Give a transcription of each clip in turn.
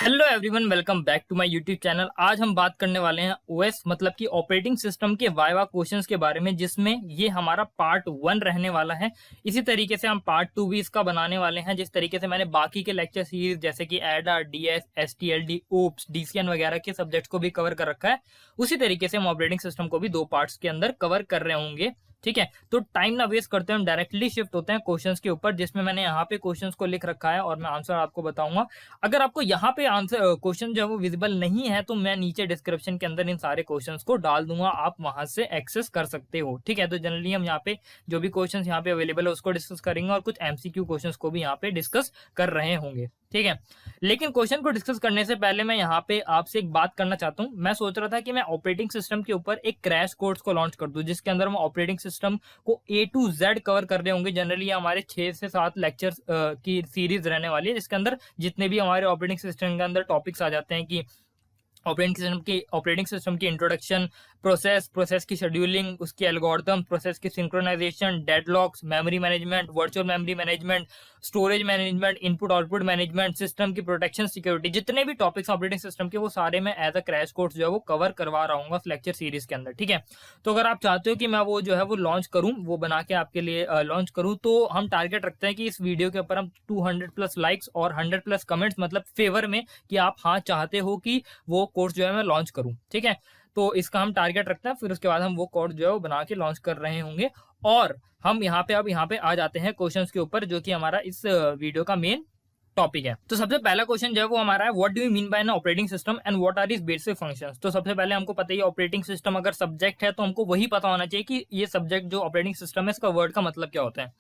Hello everyone, welcome back to my YouTube channel. आज हम बात करने वाले हैं ओएस मतलब कि ऑपरेटिंग सिस्टम के वाइवा क्वेश्चंस के बारे में, जिसमें ये हमारा पार्ट 1 रहने वाला है। इसी तरीके से हम पार्ट 2 भी इसका बनाने वाले हैं। जिस तरीके से मैंने बाकी के लेक्चर सीरीज जैसे कि एडा, डीएस, एसटीएलडी, ओप्स, डीसीएन वगैरह के सब्जेक्ट्स को भी कवर कर रखा है, उसी तरीके से हम ऑपरेटिंग सिस्टम को भी 2 पार्ट्स के अंदर कवर कर रहे होंगे। ठीक है, तो टाइम ना वेस्ट करते हैं, हम डायरेक्टली शिफ्ट होते हैं क्वेश्चंस के ऊपर, जिसमें मैंने यहाँ पे क्वेश्चंस को लिख रखा है और मैं आंसर आपको बताऊंगा। अगर आपको यहाँ पे आंसर क्वेश्चन जो है वो विजिबल नहीं है, तो मैं नीचे डिस्क्रिप्शन के अंदर इन सारे क्वेश्चंस को डाल दूंगा, आप वहां से एक्सेस कर सकते हो। ठीक है, तो जनरली हम यहाँ पे जो भी क्वेश्चंस यहाँ पे अवेलेबल है उसको डिस्कस करेंगे और कुछ एमसीक्यू क्वेश्चंस को भी यहाँ पे डिस्कस कर रहे होंगे। ठीक है, लेकिन क्वेश्चन को डिस्कस करने से पहले मैं यहाँ पे आपसे एक बात करना चाहता हूँ। मैं सोच रहा था कि मैं ऑपरेटिंग सिस्टम के ऊपर एक क्रैश कोर्स को लॉन्च कर दूं, जिसके अंदर हम ऑपरेटिंग सिस्टम को ए टू जेड कवर कर रहे होंगे। जनरली हमारे 6 से 7 लेक्चर्स की सीरीज रहने वाली है, जिसके अंदर जितने भी हमारे ऑपरेटिंग सिस्टम के अंदर टॉपिक्स आ जाते हैं कि ऑपरेटिंग सिस्टम की इंट्रोडक्शन, प्रोसेस की शेड्यूलिंग, उसकी एल्गोरिथम, प्रोसेस की synchronization, deadlocks, memory management, virtual memory management, storage management, input output management, system की प्रोटेक्शन, सिक्योरिटी, जितने भी टॉपिक्स ऑपरेटिंग सिस्टम के, वो सारे मैं एज अ क्रैश कोर्स जो है वो कवर करवा रहा हूँ लेक्चर सीरीज के अंदर। ठीक है, तो अगर आप चाहते हो कि मैं वो जो है वो लॉन्च करूँ, वो बना के आपके लिए लॉन्च करूँ, तो हम टारगेट रखते हैं कि इस वीडियो के ऊपर हम 200+ लाइक्स और 100+ कमेंट्स, मतलब फेवर में कि आप हाँ चाहते हो कि वो कोर्स जो है मैं लॉन्च करूं। ठीक है, तो इसका हम टारगेट रखते हैं, फिर उसके बाद हम वो कोर्स जो है वो बना के लॉन्च कर रहे होंगे। और हम यहाँ पे आ जाते हैं क्वेश्चंस के ऊपर, जो कि हमारा इस वीडियो का मेन टॉपिक है। तो सबसे पहला क्वेश्चन जो है वो हमारा है, what do you mean by an operating system and what are its basic functions. तो सबसे पहले हमको पता ही है, ऑपरेटिंग सिस्टम अगर सब्जेक्ट है तो हमको वही पता होना चाहिए कि ये सब्जेक्ट जो ऑपरेटिंग सिस्टम है इसका वर्ड का मतलब क्या होता है।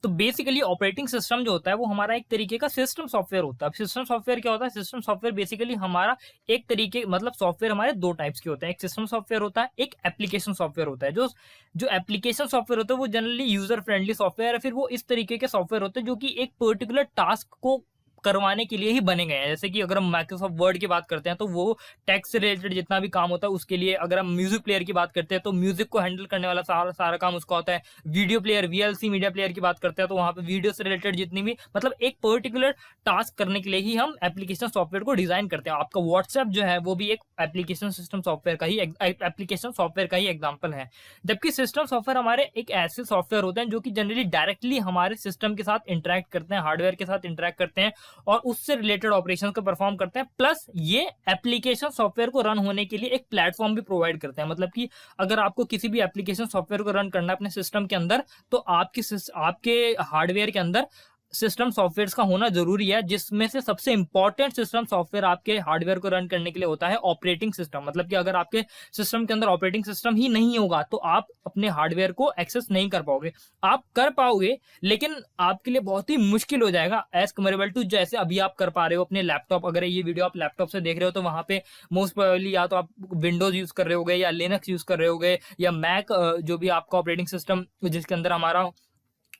तो बेसिकली ऑपरेटिंग सिस्टम जो होता है वो हमारा एक तरीके का सिस्टम सॉफ्टवेयर होता है। सिस्टम सॉफ्टवेयर क्या होता है? सिस्टम सॉफ्टवेयर बेसिकली हमारा एक तरीके, मतलब सॉफ्टवेयर हमारे 2 टाइप्स के होते हैं। एक सिस्टम सॉफ्टवेयर होता है, एक एप्लीकेशन सॉफ्टवेयर होता है। जो एप्लीकेशन सॉफ्टवेयर होता है वो जनरली यूजर फ्रेंडली सॉफ्टवेयर है। फिर वो इस तरीके के सॉफ्टवेयर होते हैं जो कि एक पर्टिकुलर टास्क को करवाने के लिए ही बने गए हैं। जैसे कि अगर हम माइक्रोसॉफ्ट वर्ड की बात करते हैं तो वो टेक्स्ट से रिलेटेड जितना भी काम होता है उसके लिए। अगर हम म्यूजिक प्लेयर की बात करते हैं तो म्यूजिक को हैंडल करने वाला सारा काम उसका होता है। Video player, VLC media player की बात करते हैं तो वहां पे वीडियो से रिलेटेड जितनी भी, मतलब एक पर्टिकुलर टास्क करने के लिए ही हम एप्लीकेशन सॉफ्टवेयर को डिजाइन करते हैं। आपका व्हाट्सएप जो है वो भी एक एप्लीकेशन सिस्टम सॉफ्टवेयर का ही एप्लीकेशन सॉफ्टवेयर का ही एग्जाम्पल है। जबकि सिस्टम सॉफ्टवेयर हमारे एक ऐसे सॉफ्टवेयर होते हैं जो कि जनरली डायरेक्टली हमारे सिस्टम के साथ इंटरेक्ट करते हैं, हार्डवेयर के साथ इंटरेक्ट करते हैं और उससे रिलेटेड ऑपरेशंस को परफॉर्म करते हैं। प्लस ये एप्लीकेशन सॉफ्टवेयर को रन होने के लिए एक प्लेटफॉर्म भी प्रोवाइड करते हैं। मतलब कि अगर आपको किसी भी एप्लीकेशन सॉफ्टवेयर को रन करना है अपने सिस्टम के अंदर, तो आपके हार्डवेयर के अंदर सिस्टम सॉफ्टवेयर का होना जरूरी है, जिसमें से सबसे इंपॉर्टेंट सिस्टम सॉफ्टवेयर आपके हार्डवेयर को रन करने के लिए होता है ऑपरेटिंग सिस्टम। मतलब कि अगर आपके सिस्टम के अंदर ऑपरेटिंग सिस्टम ही नहीं होगा तो आप अपने हार्डवेयर को एक्सेस नहीं कर पाओगे। आप कर पाओगे लेकिन आपके लिए बहुत ही मुश्किल हो जाएगा, एज कम्पेरेबल टू जैसे अभी आप कर पा रहे हो अपने लैपटॉप। अगर ये वीडियो आप लैपटॉप से देख रहे हो तो वहां पे मोस्ट प्रोबेबली या तो आप विंडोज यूज कर रहे होगे या लिनक्स यूज कर रहे होगे या मैक, जो भी आपका ऑपरेटिंग सिस्टम जिसके अंदर हमारा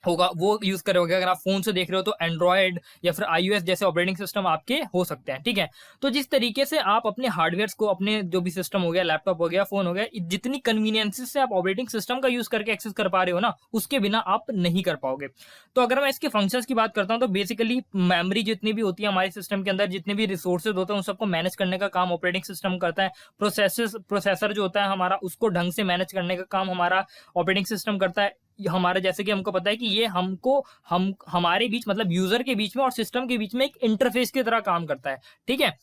होगा वो यूज करोगे। अगर आप फोन से देख रहे हो तो एंड्रॉयड या फिर iOS जैसे ऑपरेटिंग सिस्टम आपके हो सकते हैं। ठीक है, तो जिस तरीके से आप अपने हार्डवेयर को, अपने जो भी सिस्टम हो गया, लैपटॉप हो गया, फोन हो गया, जितनी कन्वीनियंस से आप ऑपरेटिंग सिस्टम का यूज करके एक्सेस कर पा रहे हो ना, उसके बिना आप नहीं कर पाओगे। तो अगर मैं इसके फंक्शंस की बात करता हूँ तो बेसिकली मेमोरी जितनी भी होती है हमारे सिस्टम के अंदर, जितने भी रिसोर्सेज होते हैं उन सबको मैनेज करने का काम ऑपरेटिंग सिस्टम करता है। प्रोसेसर जो होता है हमारा, उसको ढंग से मैनेज करने का काम हमारा ऑपरेटिंग सिस्टम करता है। हमारा, जैसे कि हमको पता है कि ये हमारे बीच, मतलब यूजर के बीच में और सिस्टम के बीच में एक इंटरफेस की तरह काम करता है। ठीक है,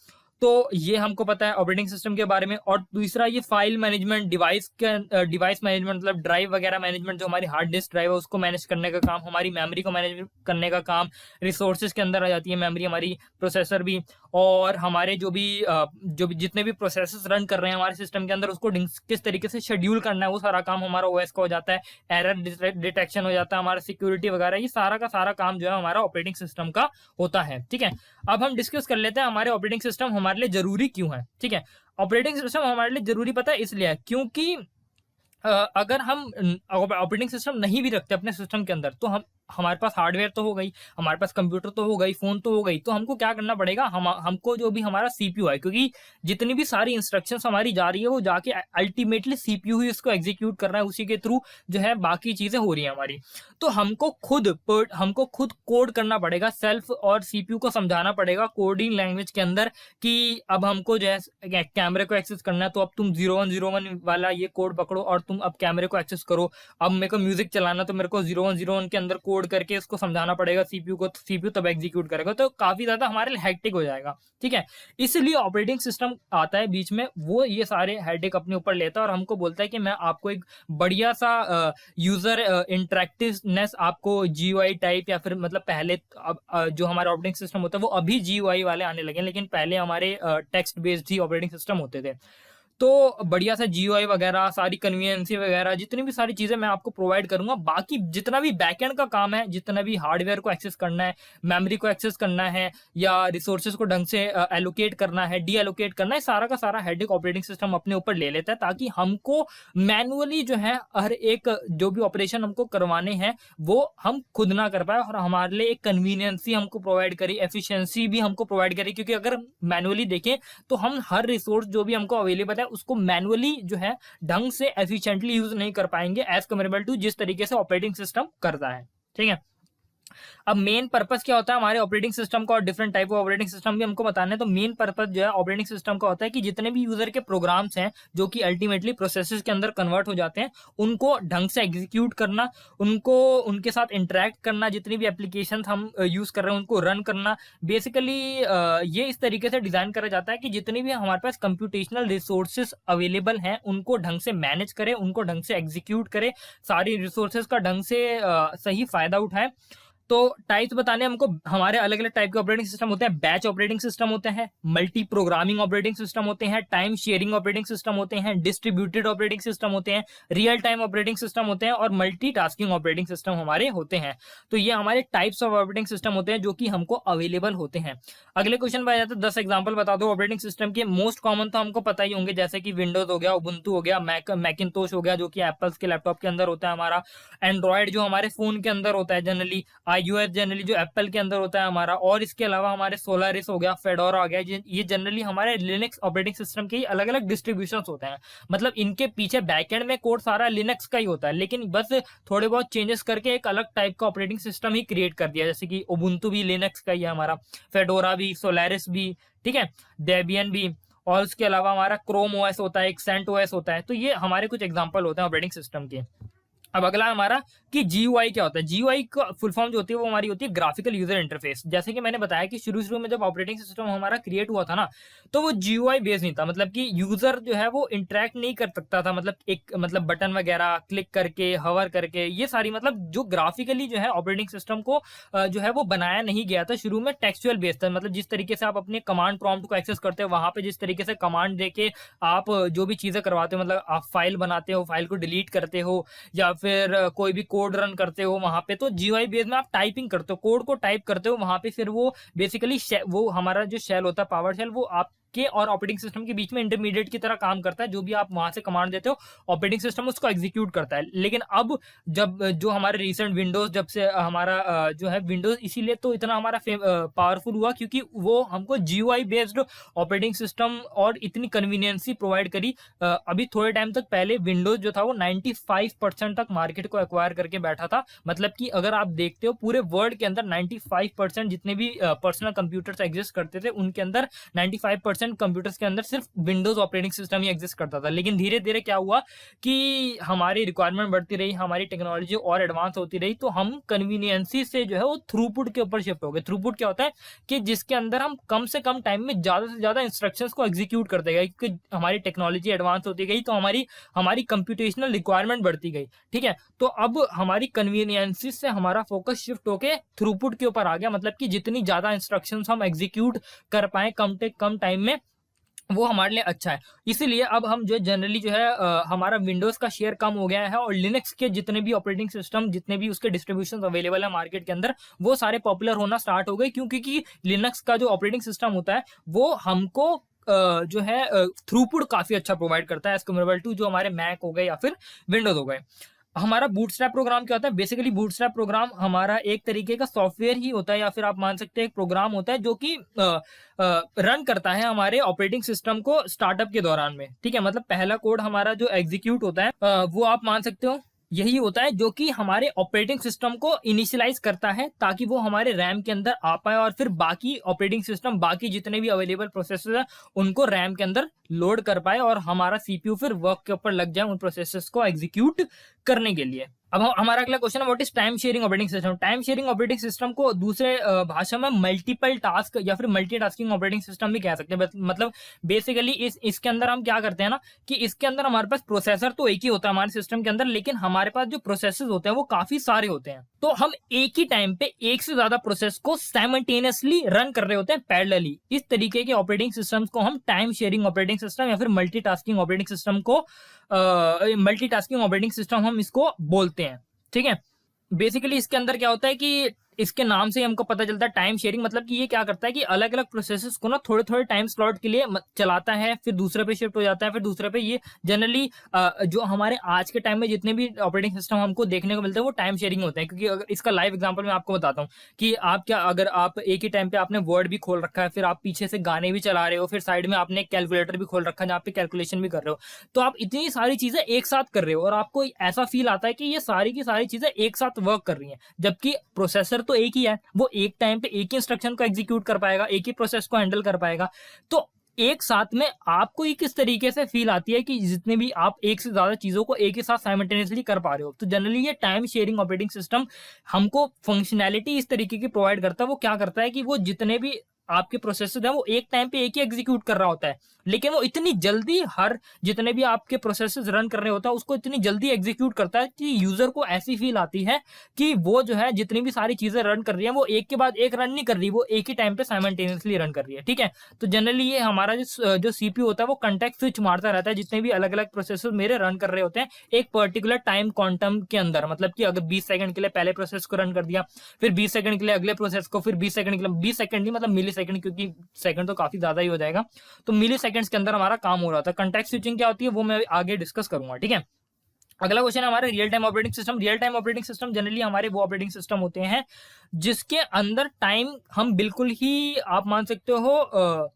तो ये हमको पता है ऑपरेटिंग सिस्टम के बारे में। और दूसरा ये फाइल मैनेजमेंट, डिवाइस मैनेजमेंट, मतलब ड्राइव वगैरह मैनेजमेंट, जो हमारी हार्ड डिस्क ड्राइव है उसको मैनेज करने का काम, हमारी मेमोरी को मैनेज करने का काम, रिसोर्सेज के अंदर आ जाती है मेमोरी, हमारी प्रोसेसर भी, और हमारे जो भी जितने भी प्रोसेसेस रन कर रहे हैं हमारे सिस्टम के अंदर उसको किस तरीके से शेड्यूल करना है, वो सारा काम हमारा ओएस का हो जाता है। एरर डिटेक्शन हो जाता है हमारा, सिक्योरिटी वगैरह, ये सारा का सारा काम जो है हमारा ऑपरेटिंग सिस्टम का होता है। ठीक है, अब हम डिस्कस कर लेते हैं हमारे ऑपरेटिंग सिस्टम हमारे लिए जरूरी क्यों है। ठीक है, ऑपरेटिंग सिस्टम हमारे लिए जरूरी पता है इसलिए है क्योंकि अगर हम ऑपरेटिंग सिस्टम नहीं भी रखते अपने सिस्टम के अंदर तो हमारे पास हार्डवेयर तो हो गई, हमारे पास कंप्यूटर तो हो गई, फोन तो हो गई, तो हमको क्या करना पड़ेगा, हमको जो भी हमारा सीपीयू है, क्योंकि जितनी भी सारी इंस्ट्रक्शंस हमारी जा रही है वो जाके अल्टीमेटली सीपीयू ही उसको एग्जीक्यूट कर रहा है, उसी के थ्रू जो है बाकी चीजें हो रही है हमारी। तो हमको खुद कोड करना पड़ेगा सेल्फ, और सीपीयू को समझाना पड़ेगा कोडिंग लैंग्वेज के अंदर कि अब हमको जो है कैमरे को एक्सेस करना है, तो अब तुम 0101 वाला ये कोड पकड़ो और तुम अब कैमरे को एक्सेस करो। अब मेरे को म्यूजिक चलाना, तो मेरे को 0101 के अंदर कोड करके इसको समझाना पड़ेगा सीपीयू को, तो सीपीयू तब एग्जीक्यूट करेगा, तो काफी ज्यादा हमारे लिए हेक्टिक हो जाएगा। ठीक है, इसलिए ऑपरेटिंग सिस्टम आता है बीच में, वो ये सारे हेडेक अपने ऊपर लेता है और हमको बोलता है कि मैं आपको एक बढ़िया सा यूजर इंटरेक्टिवनेस, आपको जीयूआई टाइप, या फिर मतलब पहले अब जो हमारा ऑपरेटिंग सिस्टम होता है वो अभी जीयूआई वाले आने लगे, लेकिन पहले हमारे टेक्स्ट बेस्ड ही ऑपरेटिंग सिस्टम होते थे। तो बढ़िया सा जीयूआई वगैरह, सारी कन्वीनियंसी वगैरह, जितनी भी सारी चीजें मैं आपको प्रोवाइड करूंगा। बाकी जितना भी बैकएंड का काम है, जितना भी हार्डवेयर को एक्सेस करना है, मेमोरी को एक्सेस करना है, या रिसोर्सेज को ढंग से एलोकेट करना है, डी एलोकेट करना है, सारा का सारा हेडेक ऑपरेटिंग सिस्टम अपने ऊपर ले लेता है, ताकि हमको मैनुअली जो है हर एक जो भी ऑपरेशन हमको करवाने हैं वो हम खुद ना कर पाए, और हमारे लिए एक कन्वीनियंसी हमको प्रोवाइड करी, एफिशिएंसी भी हमको प्रोवाइड करी। क्योंकि अगर मैनुअली देखें तो हम हर रिसोर्स जो भी हमको अवेलेबल है उसको मैनुअली जो है ढंग से एफिशिएंटली यूज नहीं कर पाएंगे, एज कम्पेरेबल टू जिस तरीके से ऑपरेटिंग सिस्टम करता है। ठीक है, अब मेन पर्पस क्या होता है हमारे ऑपरेटिंग सिस्टम का, और different type of operating system भी हमको बताना है। तो मेन पर्पस जो है ऑपरेटिंग सिस्टम का होता है कि जितने भी यूजर के प्रोग्राम्स हैं जो कि अल्टीमेटली प्रोसेसेस के अंदर कन्वर्ट हो जाते हैं, उनको ढंग से एग्जीक्यूट करना, उनको उनके साथ इंटरेक्ट करना, जितनी भी एप्लीकेशन हम यूज कर रहे हैं उनको रन करना। बेसिकली ये इस तरीके से डिजाइन करा जाता है कि जितनी भी हमारे पास कंप्यूटेशनल रिसोर्सेज अवेलेबल हैं उनको ढंग से मैनेज करे, उनको ढंग से एग्जीक्यूट करे, सारी रिसोर्सेज का ढंग से सही फायदा उठाए। तो टाइप्स बताने हमको, हमारे अलग अलग टाइप के ऑपरेटिंग सिस्टम होते हैं। बैच ऑपरेटिंग सिस्टम होते हैं, मल्टी प्रोग्रामिंग ऑपरेटिंग सिस्टम होते हैं, टाइम शेयरिंग ऑपरेटिंग सिस्टम होते हैं, डिस्ट्रीब्यूटेड ऑपरेटिंग सिस्टम होते हैं, रियल टाइम ऑपरेटिंग सिस्टम होते हैं, और मल्टीटास्किंग ऑपरेटिंग सिस्टम हमारे होते हैं। तो ये हमारे टाइप्स ऑफ ऑपरेटिंग सिस्टम होते हैं जो कि हमको अवेलेबल होते हैं। अगले क्वेश्चन पे आ जाते हैं, 10 एग्जाम्पल बता दो ऑपरेटिंग सिस्टम के। मोस्ट कॉमन तो हमको पता ही होंगे, जैसे कि विंडोज हो गया, उबुंटू हो गया, मैकिंतोश हो गया जो कि एप्पल्स के लैपटॉप के अंदर होता है हमारा, एंड्रॉयड जो हमारे फोन के अंदर होता है जनरली, iOS जनरली जो एप्पल के अंदर होता है हमारा, और इसके अलावा हमारे सोलारिस हो गया, फेडोरा हो गया, ये जनरली हमारे लिनक्स ऑपरेटिंग सिस्टम के ही अलग अलग डिस्ट्रीब्यूशन होते हैं। मतलब इनके पीछे बैकएंड में कोड सारा लिनक्स का ही होता है, लेकिन बस थोड़े बहुत चेंजेस करके एक अलग टाइप का ऑपरेटिंग सिस्टम ही क्रिएट कर दिया, जैसे कि उबुंटू भी लिनक्स का ही है हमारा, फेडोरा भी, सोलारिस भी, ठीक है, डेबियन भी, और उसके अलावा हमारा क्रोम ओएस होता है, एक सेंट ओएस होता है। तो ये हमारे कुछ एग्जांपल होते हैं ऑपरेटिंग सिस्टम के। अब अगला हमारा कि जीयूआई क्या होता है। जीयूआई का फुल फॉर्म जो होती है वो हमारी होती है ग्राफिकल यूजर इंटरफेस। जैसे कि मैंने बताया कि शुरू में जब ऑपरेटिंग सिस्टम हमारा क्रिएट हुआ था ना, तो वो जीयूआई बेस नहीं था, मतलब कि यूजर जो है वो इंटरेक्ट नहीं कर सकता था, मतलब एक मतलब बटन वगैरह क्लिक करके, हवर करके, ये सारी मतलब जो ग्राफिकली जो है ऑपरेटिंग सिस्टम को जो है वो बनाया नहीं गया था। शुरू में टेक्सचुअल बेस था, मतलब जिस तरीके से आप अपने कमांड प्रॉम्प्ट को एक्सेस करते हो, वहां पे जिस तरीके से कमांड देके आप जो भी चीजें करवाते हो, मतलब आप फाइल बनाते हो, फाइल को डिलीट करते हो, या फिर कोई भी कोड रन करते हो वहां पे, तो जीयूआई बेस में आप टाइपिंग करते हो, कोड को टाइप करते हो वहां पे, फिर वो बेसिकली वो हमारा जो शेल होता है, पावर शेल, वो आप के और ऑपरेटिंग सिस्टम के बीच में इंटरमीडिएट की तरह काम करता है। जो भी आप वहां से कमांड देते हो ऑपरेटिंग सिस्टम उसको एग्जीक्यूट करता है। लेकिन अब जब जो हमारे रिसेंट विंडोज, जब से हमारा जो है विंडोज इसीलिए तो इतना हमारा पावरफुल हुआ क्योंकि वो हमको जीयूआई बेस्ड ऑपरेटिंग सिस्टम और इतनी कन्वीनियंसी प्रोवाइड करी। अभी थोड़े टाइम तक पहले विंडोज जो था वो 95% तक मार्केट को एक्वायर करके बैठा था। मतलब कि अगर आप देखते हो पूरे वर्ल्ड के अंदर 95% जितने भी पर्सनल कंप्यूटर्स एग्जिस्ट करते थे उनके अंदर 95% कंप्यूटर्स के अंदर सिर्फ विंडोज ऑपरेटिंग सिस्टम ही एग्जिस्ट करता था। लेकिन धीरे धीरे क्या हुआ कि हमारी रिक्वायरमेंट बढ़ती रही, हमारी टेक्नोलॉजी और एडवांस होती रही, तो हम कन्वीनियंसी से जो है वो थ्रूपुट के ऊपर शिफ्ट हो गए। थ्रूपुट क्या होता है कि जिसके अंदर हम कम से कम टाइम में ज्यादा से ज्यादा इंस्ट्रक्शंस को एग्जीक्यूट करते गए, क्योंकि हमारी टेक्नोलॉजी एडवांस होती गई तो हमारी कंप्यूटेशनल रिक्वायरमेंट बढ़ती गई। ठीक है, तो अब हमारी कन्वीनियंसी से हमारा फोकस शिफ्ट होके थ्रूपुट के ऊपर आ गया, मतलब कि जितनी ज्यादा इंस्ट्रक्शंस हम एग्जीक्यूट कर पाए कम टाइम में, वो हमारे लिए अच्छा है। इसीलिए अब हम जो जनरली जो है हमारा विंडोज का शेयर कम हो गया है, और लिनक्स के जितने भी ऑपरेटिंग सिस्टम, जितने भी उसके डिस्ट्रीब्यूशन अवेलेबल है मार्केट के अंदर, वो सारे पॉपुलर होना स्टार्ट हो गए, क्योंकि लिनक्स का जो ऑपरेटिंग सिस्टम होता है वो हमको जो है थ्रूपुट काफी अच्छा प्रोवाइड करता है एज कम्पेरेबल टू जो हमारे मैक हो गए या फिर विंडोज हो गए। हमारा बूटस्ट्रैप प्रोग्राम क्या होता है? बेसिकली बूटस्ट्रैप प्रोग्राम हमारा एक तरीके का सॉफ्टवेयर ही होता है, या फिर आप मान सकते हैं एक प्रोग्राम होता है जो कि रन करता है हमारे ऑपरेटिंग सिस्टम को स्टार्टअप के दौरान में। ठीक है, मतलब पहला कोड हमारा जो एग्जीक्यूट होता है वो आप मान सकते हो यही होता है जो कि हमारे ऑपरेटिंग सिस्टम को इनिशियलाइज करता है ताकि वो हमारे रैम के अंदर आ पाए, और फिर बाकी ऑपरेटिंग सिस्टम, बाकी जितने भी अवेलेबल प्रोसेसर है उनको रैम के अंदर लोड कर पाए, और हमारा सीपीयू फिर वर्क के ऊपर लग जाए उन प्रोसेसर्स को एग्जीक्यूट करने के लिए। अब हमारा अगला क्वेश्चन है, what is time sharing operating system? Time sharing operating system को दूसरे भाषा में मल्टीपल टास्क या फिर मल्टीटास्किंग ऑपरेटिंग सिस्टम भी कह सकते हैं। मतलब बेसिकली इसके अंदर हम क्या करते हैं ना, कि इसके अंदर हमारे पास प्रोसेसर तो एक ही होता है हमारे सिस्टम के अंदर, लेकिन हमारे पास जो प्रोसेसर्स होते हैं वो काफी सारे होते हैं। तो हम एक ही टाइम पे एक से ज्यादा प्रोसेस को साइमल्टेनियसली रन कर रहे होते हैं पैरेलली। इस तरीके के ऑपरेटिंग सिस्टम्स को हम टाइम शेयरिंग ऑपरेटिंग सिस्टम या फिर मल्टीटास्किंग ऑपरेटिंग सिस्टम को मल्टीटास्किंग ऑपरेटिंग सिस्टम हम इसको बोलते हैं। ठीक है, बेसिकली इसके अंदर क्या होता है कि इसके नाम से हमको पता चलता है टाइम शेयरिंग, मतलब कि ये क्या करता है कि अलग अलग प्रोसेसेस को ना थोड़े थोड़े टाइम स्लॉट के लिए चलाता है, फिर दूसरे पे शिफ्ट हो जाता है, फिर दूसरे पे। ये जनरली जो हमारे आज के टाइम में जितने भी ऑपरेटिंग सिस्टम हमको देखने को मिलते हैं वो टाइम शेयरिंग होते हैं। क्योंकि अगर इसका लाइव एग्जांपल मैं आपको बताता हूँ कि आप क्या, अगर आप एक ही टाइम पे आपने वर्ड भी खोल रखा है, फिर आप पीछे से गाने भी चला रहे हो, फिर साइड में आपने कैलकुलेटर भी खोल रखा है जहाँ पे कैलकुलेशन भी कर रहे हो, तो आप इतनी सारी चीजें एक साथ कर रहे हो और आपको ऐसा फील आता है कि ये सारी की सारी चीजें एक साथ वर्क कर रही हैं, जबकि प्रोसेसर तो एक ही है, वो एक टाइम पे एक ही इंस्ट्रक्शन को एग्जीक्यूट कर पाएगा, एक ही प्रोसेस को हैंडल कर पाएगा। तो एक साथ में आपको ये किस तरीके से फील आती है कि जितने भी आप एक से ज्यादा चीजों को एक ही साथ साइमल्टेनियसली कर पा रहे हो। तो जनरली ये टाइम शेयरिंग ऑपरेटिंग सिस्टम हमको फंक्शनैलिटी इस तरीके की प्रोवाइड करता है। वो क्या करता है कि वो जितने भी आपके प्रोसेसर है वो एक टाइम पे एक ही एग्जीक्यूट कर रहा होता है, लेकिन वो इतनी जल्दी हर जितने भी आपके प्रोसेसर रन कर रहे होता है उसको इतनी जल्दी एग्जीक्यूट करता है कि यूजर को ऐसी फील आती है कि वो जो है जितनी भी सारी चीजें रन कर रही है वो एक के बाद एक रन नहीं कर रही, वो एक ही टाइम पे साइमल्टेनियसली रन कर रही है। ठीक है, तो जनरली ये हमारा जो सीपीयू होता है वो कंटेक्ट स्विच मारता रहता है जितने भी अलग अलग प्रोसेसर मेरे रन कर रहे होते हैं एक पर्टिकुलर टाइम क्वांटम के अंदर। मतलब कि अगर 20 सेकंड के लिए पहले प्रोसेस को रन कर दिया, फिर 20 सेकंड के लिए अगले प्रोसेस को, फिर 20 सेकंड के लिए, 20 सेकंड नहीं मतलब मिली सेकंड, क्योंकि सेकंड तो काफी ज्यादा ही हो जाएगा, तो मिली सेकंड्स के अंदर हमारा काम हो रहा था। कंटेक्स्ट स्विचिंग क्या होती है वो मैं आगे डिस्कस करूंगा। ठीक है, अगला क्वेश्चन है हमारा real time operating system. Real time operating system generally हमारे वो ऑपरेटिंग सिस्टम होते हैं जिसके अंदर टाइम हम बिल्कुल ही आप मान सकते हो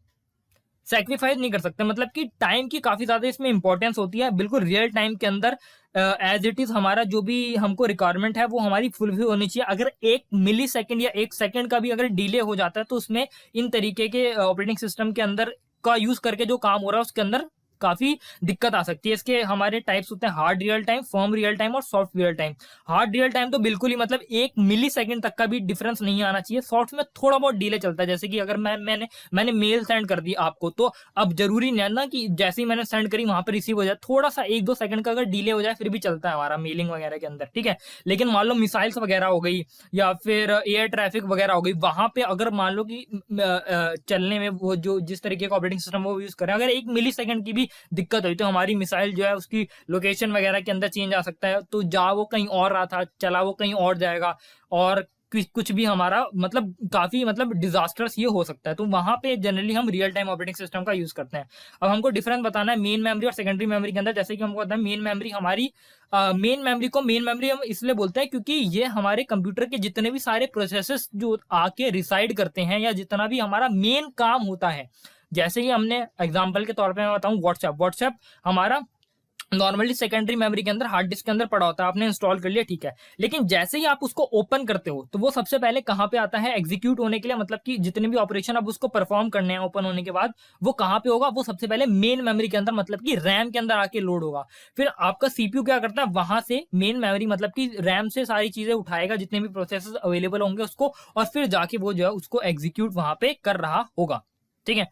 सैक्रिफाइस नहीं कर सकते। मतलब कि टाइम की काफी ज्यादा इसमें इंपॉर्टेंस होती है। बिल्कुल रियल टाइम के अंदर एज इट इज हमारा जो भी हमको रिक्वायरमेंट है वो हमारी फुलफिल होनी चाहिए। अगर 1 मिली सेकेंड या 1 सेकेंड का भी अगर डिले हो जाता है तो उसमें इन तरीके के ऑपरेटिंग सिस्टम के अंदर का यूज करके जो काम हो रहा है उसके अंदर काफी दिक्कत आ सकती है। इसके हमारे टाइप्स होते हैं hard real time, firm real time और soft real time. Hard real time तो बिल्कुल ही मतलब 1 मिली सेकंड तक का भी डिफरेंस नहीं आना चाहिए। सॉफ्ट में थोड़ा बहुत डिले चलता है, जैसे कि अगर मैंने मेल सेंड कर दी आपको, तो अब जरूरी नहीं है ना कि जैसे ही मैंने सेंड करी वहां पर रिसीव हो जाए, थोड़ा सा 1-2 सेकंड का अगर डिले हो जाए फिर भी चलता है हमारा मेलिंग वगैरह के अंदर। ठीक है, लेकिन मान लो मिसाइल्स वगैरह हो गई या फिर एयर ट्रैफिक वगैरह हो गई, वहां पे अगर मान लो कि चलने में वो जो जिस तरीके का ऑपरेटिंग सिस्टम वो यूज करें, अगर 1 मिली सेकंड की भी दिक्कत हुई तो हमारी मिसाइल जो है उसकी लोकेशन वगैरह के अंदर चेंज आ सकता है। तो जा वो कहीं और रहा था, चला वो कहीं और जाएगा, और कुछ भी हमारा मतलब काफी मतलब डिजास्टर्स ये हो सकता है। तो वहां पे जनरली हम रियल टाइम ऑपरेटिंग सिस्टम का यूज करते हैं। अब हमको डिफरेंस बताना है मेन मेमोरी और सेकेंडरी मेमोरी के अंदर। जैसे कि हमको पता है मेन मेमोरी हमारी मेन मेमोरी हम इसलिए बोलते हैं क्योंकि ये हमारे कंप्यूटर के जितने भी सारे प्रोसेसेस जो आके रिसाइड करते हैं या जितना भी हमारा मेन काम होता है, जैसे कि हमने एग्जांपल के तौर पे मैं बताऊं व्हाट्सएप हमारा नॉर्मली सेकेंडरी मेमोरी के अंदर हार्ड डिस्क के अंदर पड़ा होता है, आपने इंस्टॉल कर लिया, ठीक है। लेकिन जैसे ही आप उसको ओपन करते हो तो वो सबसे पहले कहाँ पे आता है एग्जीक्यूट होने के लिए, मतलब कि जितने भी ऑपरेशन आप उसको परफॉर्म करने हैं ओपन होने के बाद वो कहाँ पे होगा, वो सबसे पहले मेन मेमोरी के अंदर मतलब कि रैम के अंदर आके लोड होगा। फिर आपका सीपीयू क्या करता है, वहां से मेन मेमोरी मतलब कि रैम से सारी चीजें उठाएगा जितने भी प्रोसेसर अवेलेबल होंगे उसको, और फिर जाके वो जो है उसको एग्जीक्यूट वहां पे कर रहा होगा। ठीक है,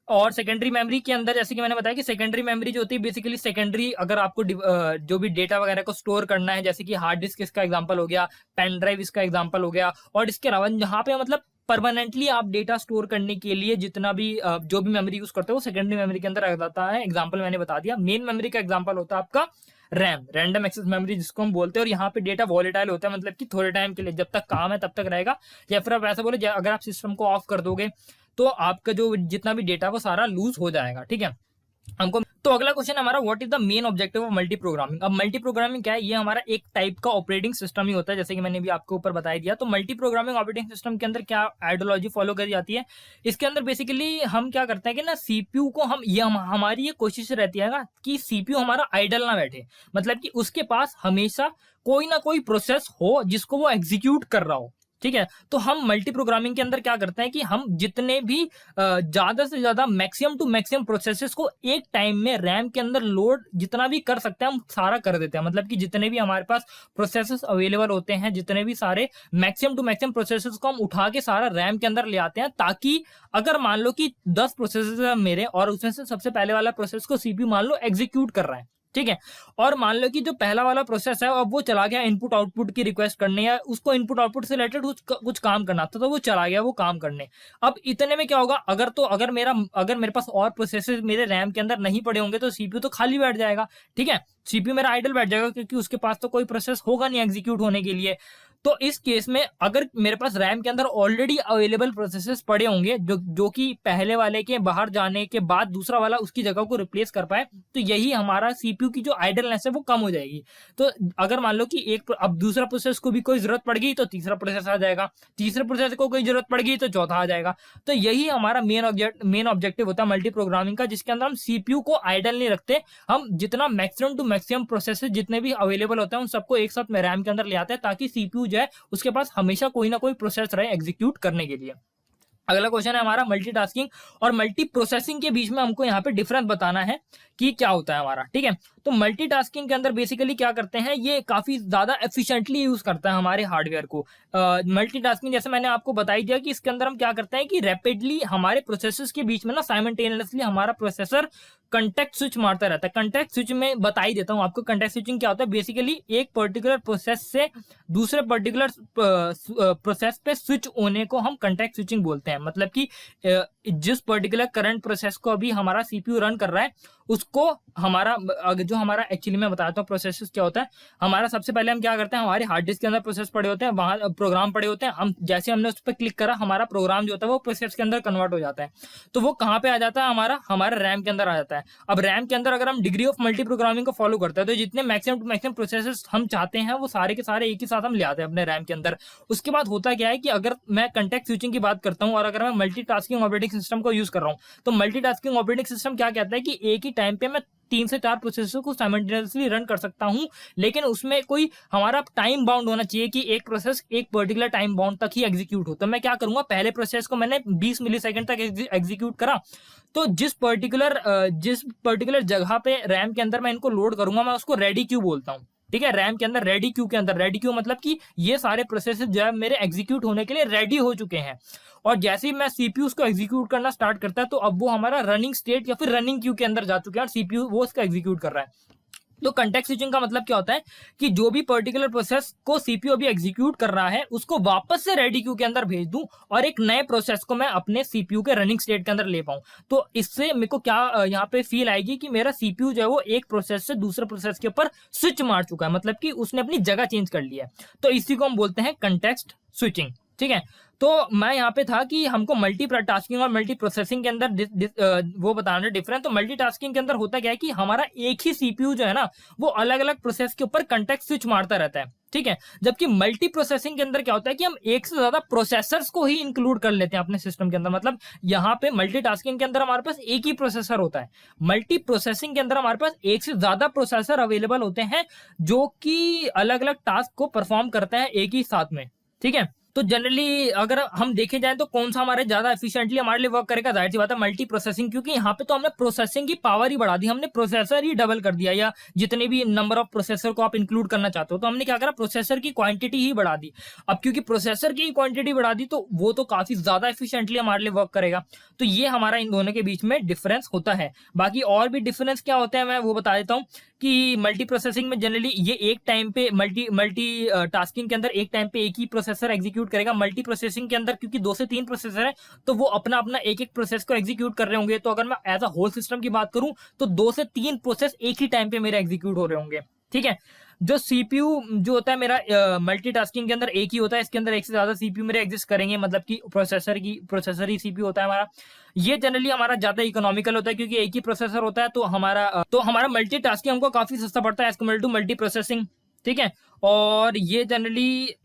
और सेकेंडरी मेमोरी के अंदर जैसे कि मैंने बताया कि सेकेंडरी मेमोरी जो होती है बेसिकली सेकेंडरी अगर आपको जो भी डेटा वगैरह को स्टोर करना है, जैसे कि हार्ड डिस्क इसका एग्जांपल हो गया, पेन ड्राइव इसका एग्जांपल हो गया, और इसके अलावा जहाँ पे मतलब परमानेंटली आप डेटा स्टोर करने के लिए जितना भी जो भी मेमोरी यूज करते हो वो सेकेंडरी मेमोरी के अंदर आ जाता है। एग्जाम्पल मैंने बता दिया। मेन मेमोरी का एग्जाम्पल होता है आपका रैम, रैंडम एक्सेस मेमोरी जिसको हम बोलते हैं, और यहाँ पे डेटा वॉलेटाइल होता है, मतलब कि थोड़े टाइम के लिए जब तक काम है तब तक रहेगा, या फिर आप ऐसा बोले अगर आप सिस्टम को ऑफ कर दोगे तो आपका जो जितना भी डेटा वो सारा लूज हो जाएगा। ठीक है, हमको तो अगला क्वेश्चन हमारा what is the main objective of multi programming. अब मल्टी प्रोग्रामिंग क्या है, ये हमारा एक टाइप का ऑपरेटिंग सिस्टम ही होता है, जैसे कि मैंने भी आपको ऊपर बता दिया। तो मल्टी प्रोग्रामिंग ऑपरेटिंग सिस्टम के अंदर क्या आइडियोलॉजी फॉलो करी जाती है, इसके अंदर बेसिकली हम क्या करते हैं कि ना सीपीयू को हमारी ये कोशिश रहती है ना कि सीपीयू हमारा आइडल ना बैठे, मतलब कि उसके पास हमेशा कोई ना कोई प्रोसेस हो जिसको वो एग्जीक्यूट कर रहा हो। ठीक है, तो हम मल्टी प्रोग्रामिंग के अंदर क्या करते हैं कि हम जितने भी ज्यादा से ज्यादा मैक्सिमम टू मैक्सिमम प्रोसेसेस को एक टाइम में रैम के अंदर लोड जितना भी कर सकते हैं हम सारा कर देते हैं। मतलब कि जितने भी हमारे पास प्रोसेसेस अवेलेबल होते हैं, जितने भी सारे मैक्सिमम टू मैक्सिमम प्रोसेसेस को हम उठा के सारा रैम के अंदर ले आते हैं, ताकि अगर मान लो कि 10 प्रोसेसेस है मेरे और उसमें से सबसे पहले वाला प्रोसेस को सीपीयू मान लो एग्जीक्यूट कर रहा है, ठीक है, और मान लो कि जो पहला वाला प्रोसेस है अब वो चला गया इनपुट आउटपुट की रिक्वेस्ट करने, या उसको इनपुट आउटपुट से रिलेटेड कुछ काम करना था, तो वो चला गया वो काम करने। अब इतने में क्या होगा, अगर मेरे पास और प्रोसेसेस मेरे रैम के अंदर नहीं पड़े होंगे तो सीपीयू तो खाली बैठ जाएगा। ठीक है, सीपीयू मेरा आइडल बैठ जाएगा क्योंकि उसके पास तो कोई प्रोसेस होगा नहीं एग्जीक्यूट होने के लिए। तो इस केस में अगर मेरे पास रैम के अंदर ऑलरेडी अवेलेबल प्रोसेसेस पड़े होंगे जो कि पहले वाले के बाहर जाने के बाद दूसरा वाला उसकी जगह को रिप्लेस कर पाए, तो यही हमारा सीपीयू की जो आइडलनेस है वो कम हो जाएगी। तो अगर मान लो कि अब दूसरा प्रोसेस को भी कोई जरूरत पड़ गई तो तीसरा प्रोसेस आ जाएगा, तीसरे प्रोसेस को कोई जरूरत पड़ गई तो चौथा आ जाएगा। तो यही हमारा मेन ऑब्जेक्टिव होता है मल्टी प्रोग्रामिंग का, जिसके अंदर हम सीपीयू को आइडल नहीं रखते, हम जितना मैक्सिमम टू मैक्सिमम प्रोसेसेस जितने भी अवेलेबल होते हैं उन सबको एक साथ में रैम के अंदर ले आते हैं, ताकि सीपीयू जो है उसके पास हमेशा कोई ना कोई प्रोसेस रहे एग्जीक्यूट करने के लिए। अगला क्वेश्चन है हमारा मल्टीटास्किंग और मल्टी प्रोसेसिंग के बीच में हमको यहाँ पे डिफरेंस बताना है कि क्या होता है हमारा। ठीक है, तो मल्टीटास्किंग के अंदर बेसिकली क्या करते हैं, ये काफी ज्यादा एफिशिएंटली यूज करता है हमारे हार्डवेयर को। मल्टीटास्किंग जैसे मैंने आपको बताई दिया कि इसके अंदर हम क्या करते हैं कि रैपिडली हमारे प्रोसेसर्स के बीच में ना साइमल्टेनियसली हमारा प्रोसेसर कंटेक्ट स्विच मारता रहता है। कंटेक्ट स्विच में बता ही देता हूं आपको, कंटेक्ट स्विचिंग क्या होता है, बेसिकली एक पर्टिकुलर प्रोसेस से दूसरे पर्टिकुलर प्रोसेस पे स्विच होने को हम कंटेक्ट स्विचिंग बोलते हैं। मतलब कि जिस पर्टिकुलर करंट प्रोसेस को अभी हमारा सीपीयू रन कर रहा है उसको जो हमारा एक्चुअली मैं बताता हूँ प्रोसेस क्या होता है। हमारा सबसे पहले हम क्या करते हैं, हमारे हार्ड डिस्क के अंदर प्रोसेस पड़े होते हैं, वहां प्रोग्राम पड़े होते हैं, हम जैसे हमने उस पर क्लिक करा हमारा प्रोग्राम जो होता है वो प्रोसेस के अंदर कन्वर्ट हो जाता है। तो वो कहाँ पे आ जाता है, हमारा रैम के अंदर आ जाता है। अब रैम के अंदर अगर हम डिग्री ऑफ मल्टी प्रोग्रामिंग को फॉलो करते हैं तो जितने मैक्सिमम टू मैक्सिमम प्रोसेसेस हम चाहते हैं वो सारे के सारे एक ही साथ हम ले आते हैं अपने रैम के अंदर। उसके बाद होता क्या है कि अगर मैं कंटेक्ट स्विचिंग की बात करता हूँ और अगर मैं मल्टीटास्किंग ऑपरेटिंग सिस्टम को यूज कर रहा हूँ, तो मल्टीटास्किंग ऑपरेटिंग सिस्टम क्या कहता है कि एक ही टाइम पे मैं 3 से 4 प्रोसेसर को साइमल्टेनियसली रन कर सकता हूं, लेकिन उसमें कोई हमारा टाइम बाउंड होना चाहिए कि एक प्रोसेस एक पर्टिकुलर टाइम बाउंड तक ही एग्जीक्यूट हो। तो मैं क्या करूंगा, पहले प्रोसेस को मैंने 20 मिलीसेकंड तक एग्जीक्यूट करा, तो जिस पर्टिकुलर जगह पे रैम के अंदर मैं इनको लोड करूंगा मैं उसको रेडी क्यू बोलता हूं। ठीक है, रैम के अंदर रेडी क्यू मतलब कि ये सारे प्रोसेसेस जो है मेरे एग्जीक्यूट होने के लिए रेडी हो चुके हैं, और जैसे ही मैं सीपीयू उसको एग्जीक्यूट करना स्टार्ट करता है तो अब वो हमारा रनिंग स्टेट या फिर रनिंग क्यू के अंदर जा चुके हैं और सीपीयू वो उसका एग्जीक्यूट कर रहा है। तो कंटेक्स्ट स्विचिंग का मतलब क्या होता है कि जो भी पर्टिकुलर प्रोसेस को सीपीयू अभी एग्जीक्यूट कर रहा है उसको वापस से रेडी क्यू के अंदर भेज दूं और एक नए प्रोसेस को मैं अपने सीपीयू के रनिंग स्टेट के अंदर ले पाऊं। तो इससे मेरे को क्या यहाँ पे फील आएगी कि मेरा सीपीयू जो है वो एक प्रोसेस से दूसरे प्रोसेस के ऊपर स्विच मार चुका है, मतलब कि उसने अपनी जगह चेंज कर लिया है। तो इसी को हम बोलते हैं कंटेक्स्ट स्विचिंग। ठीक है, तो मैं यहाँ पे था कि हमको मल्टी टास्किंग और मल्टी प्रोसेसिंग के अंदर वो बताना डिफरेंस। तो मल्टी टास्किंग के अंदर होता क्या है कि हमारा एक ही सीपीयू जो है ना वो अलग अलग प्रोसेस के ऊपर कंटेक्स्ट स्विच मारता रहता है। ठीक है, जबकि मल्टी प्रोसेसिंग के अंदर क्या होता है कि हम एक से ज्यादा प्रोसेसर्स को ही इंक्लूड कर लेते हैं अपने सिस्टम के अंदर। मतलब यहाँ पे मल्टी टास्किंग के अंदर हमारे पास एक ही प्रोसेसर होता है, मल्टी प्रोसेसिंग के अंदर हमारे पास एक से ज्यादा प्रोसेसर अवेलेबल होते हैं जो कि अलग अलग टास्क को परफॉर्म करते हैं एक ही साथ में। ठीक है, तो जनरली अगर हम देखे जाए तो कौन सा हमारे ज्यादा एफिशिएंटली हमारे लिए वर्क करेगा, जाहिर सी बात है मल्टी प्रोसेसिंग, क्योंकि यहाँ पे तो हमने प्रोसेसिंग की पावर ही बढ़ा दी, हमने प्रोसेसर ही डबल कर दिया, या जितने भी नंबर ऑफ प्रोसेसर को आप इंक्लूड करना चाहते हो तो हमने क्या करा, प्रोसेसर की क्वांटिटी ही बढ़ा दी। अब क्योंकि प्रोसेसर की क्वांटिटी बढ़ा दी तो वो तो काफी ज्यादा एफिशिएंटली हमारे लिए वर्क करेगा। तो ये हमारा इन दोनों के बीच में डिफरेंस होता है। बाकी और भी डिफरेंस क्या होते हैं मैं वो बता देता हूँ कि मल्टी प्रोसेसिंग में जनरली ये एक टाइम पे मल्टी टास्किंग के अंदर एक टाइम पे एक ही प्रोसेसर एग्जीक्यूट करेगा। मल्टी प्रोसेसिंग के अंदर क्योंकि 2 से 3 प्रोसेसर है तो वो अपना अपना एक एक प्रोसेस को एग्जीक्यूट कर रहे होंगे। तो अगर मैं एज अ होल सिस्टम की बात करूं तो 2 से 3 प्रोसेस एक ही टाइम पे मेरे एग्जीक्यूट हो रहे होंगे। ठीक है, जो सीपीयू जो होता है मेरा मल्टीटास्किंग के अंदर एक ही होता है, इसके अंदर एक से ज्यादा सीपीयू मेरे एग्जिस्ट करेंगे, मतलब कि प्रोसेसर ही सीपीयू होता है हमारा। ये जनरली हमारा ज्यादा इकोनॉमिकल होता है क्योंकि एक ही प्रोसेसर होता है, तो हमारा मल्टीटास्किंग हमको काफी सस्ता पड़ता है as compare to multi processing, ठीक है। और ये जनरली